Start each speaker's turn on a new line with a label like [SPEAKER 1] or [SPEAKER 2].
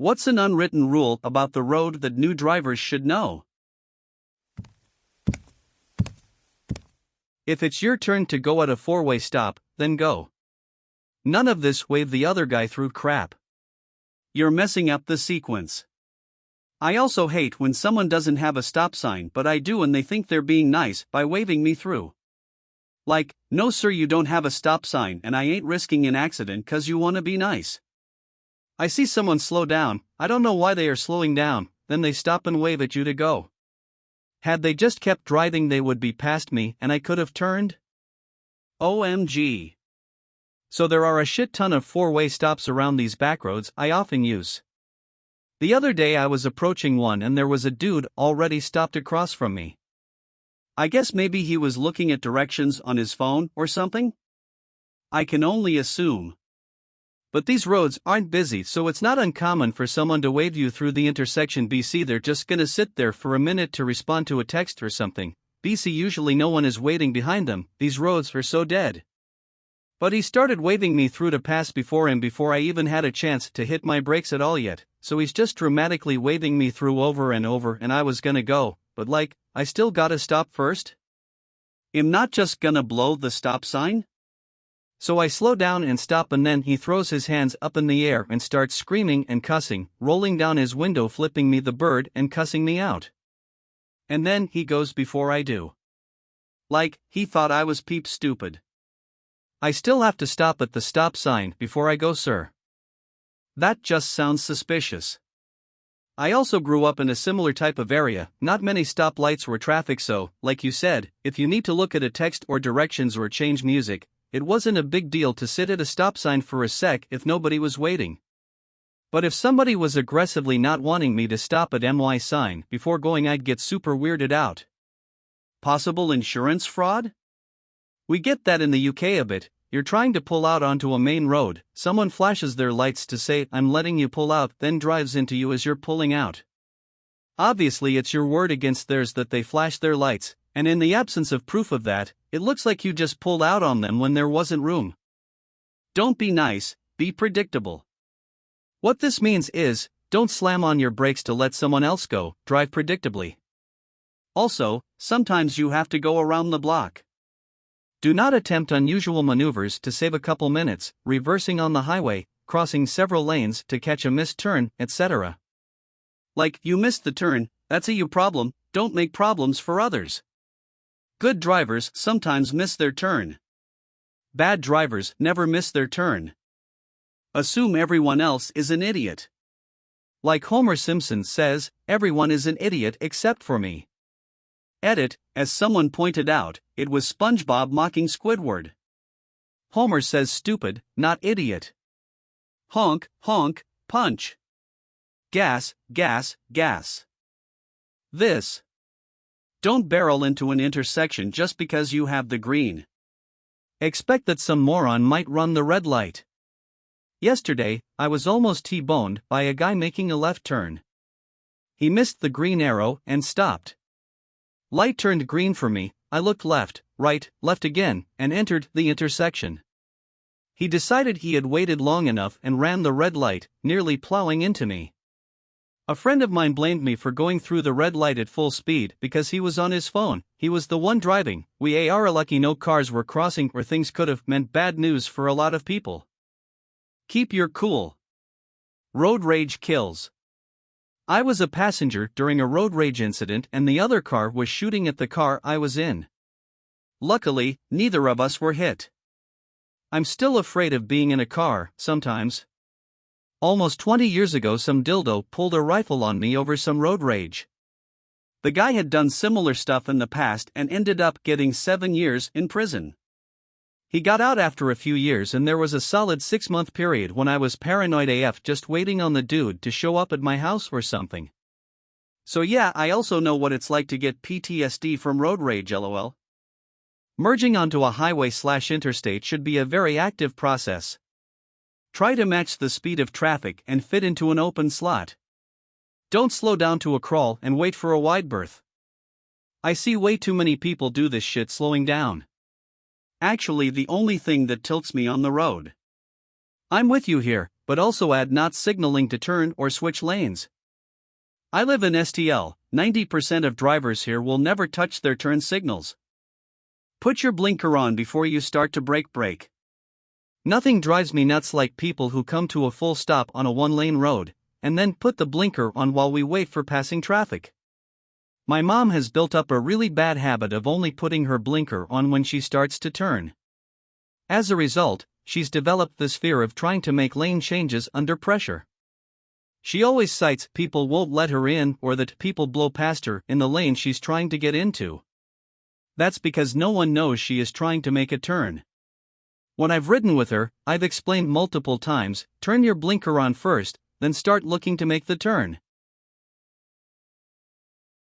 [SPEAKER 1] What's an unwritten rule about the road that new drivers should know? If it's your turn to go at a four-way stop, then go. None of this wave the other guy through crap. You're messing up the sequence. I also hate when someone doesn't have a stop sign but I do and they think they're being nice by waving me through. Like, no sir, you don't have a stop sign and I ain't risking an accident cause you wanna be nice. I see someone slow down, I don't know why they are slowing down, then they stop and wave at you to go. Had they just kept driving they would be past me and I could have turned? OMG. So there are a shit ton of four-way stops around these backroads I often use. The other day I was approaching one and there was a dude already stopped across from me. I guess maybe he was looking at directions on his phone or something? I can only assume. But these roads aren't busy, so it's not uncommon for someone to wave you through the intersection. BC, they're just gonna sit there for a minute to respond to a text or something. BC, usually no one is waiting behind them, these roads are so dead. But he started waving me through to pass before him before I even had a chance to hit my brakes at all yet, so he's just dramatically waving me through over and over and I was gonna go, but like, I still gotta stop first? I'm not just gonna blow the stop sign? So I slow down and stop and then he throws his hands up in the air and starts screaming and cussing, rolling down his window, flipping me the bird and cussing me out. And then he goes before I do. Like, he thought I was peep stupid. I still have to stop at the stop sign before I go, sir. That just sounds suspicious. I also grew up in a similar type of area, not many stoplights were traffic, so, like you said, if you need to look at a text or directions or change music, it wasn't a big deal to sit at a stop sign for a sec if nobody was waiting. But if somebody was aggressively not wanting me to stop at my sign before going, I'd get super weirded out. Possible insurance fraud? We get that in the UK a bit. You're trying to pull out onto a main road, someone flashes their lights to say, I'm letting you pull out, then drives into you as you're pulling out. Obviously it's your word against theirs that they flash their lights, and in the absence of proof of that, it looks like you just pulled out on them when there wasn't room. Don't be nice, be predictable. What this means is, don't slam on your brakes to let someone else go, drive predictably. Also, sometimes you have to go around the block. Do not attempt unusual maneuvers to save a couple minutes, reversing on the highway, crossing several lanes to catch a missed turn, etc. Like, you missed the turn, that's a you problem, don't make problems for others. Good drivers sometimes miss their turn. Bad drivers never miss their turn. Assume everyone else is an idiot. Like Homer Simpson says, everyone is an idiot except for me. Edit, as someone pointed out, it was SpongeBob mocking Squidward. Homer says stupid, not idiot. Honk, honk, punch. Gas, gas, gas. This. Don't barrel into an intersection just because you have the green. Expect that some moron might run the red light. Yesterday, I was almost T-boned by a guy making a left turn. He missed the green arrow and stopped. Light turned green for me, I looked left, right, left again, and entered the intersection. He decided he had waited long enough and ran the red light, nearly plowing into me. A friend of mine blamed me for going through the red light at full speed because he was on his phone, he was the one driving. We are lucky no cars were crossing or things could have meant bad news for a lot of people. Keep your cool. Road rage kills. I was a passenger during a road rage incident and the other car was shooting at the car I was in. Luckily, neither of us were hit. I'm still afraid of being in a car, sometimes. Almost 20 years ago some dildo pulled a rifle on me over some road rage. The guy had done similar stuff in the past and ended up getting 7 years in prison. He got out after a few years and there was a solid 6-month period when I was paranoid AF just waiting on the dude to show up at my house or something. So yeah, I also know what it's like to get PTSD from road rage, lol. Merging onto a highway/interstate should be a very active process. Try to match the speed of traffic and fit into an open slot. Don't slow down to a crawl and wait for a wide berth. I see way too many people do this shit slowing down. Actually the only thing that tilts me on the road. I'm with you here, but also add not signaling to turn or switch lanes. I live in STL, 90% of drivers here will never touch their turn signals. Put your blinker on before you start to brake. Nothing drives me nuts like people who come to a full stop on a one-lane road, and then put the blinker on while we wait for passing traffic. My mom has built up a really bad habit of only putting her blinker on when she starts to turn. As a result, she's developed this fear of trying to make lane changes under pressure. She always cites people won't let her in or that people blow past her in the lane she's trying to get into. That's because no one knows she is trying to make a turn. When I've ridden with her, I've explained multiple times, turn your blinker on first, then start looking to make the turn.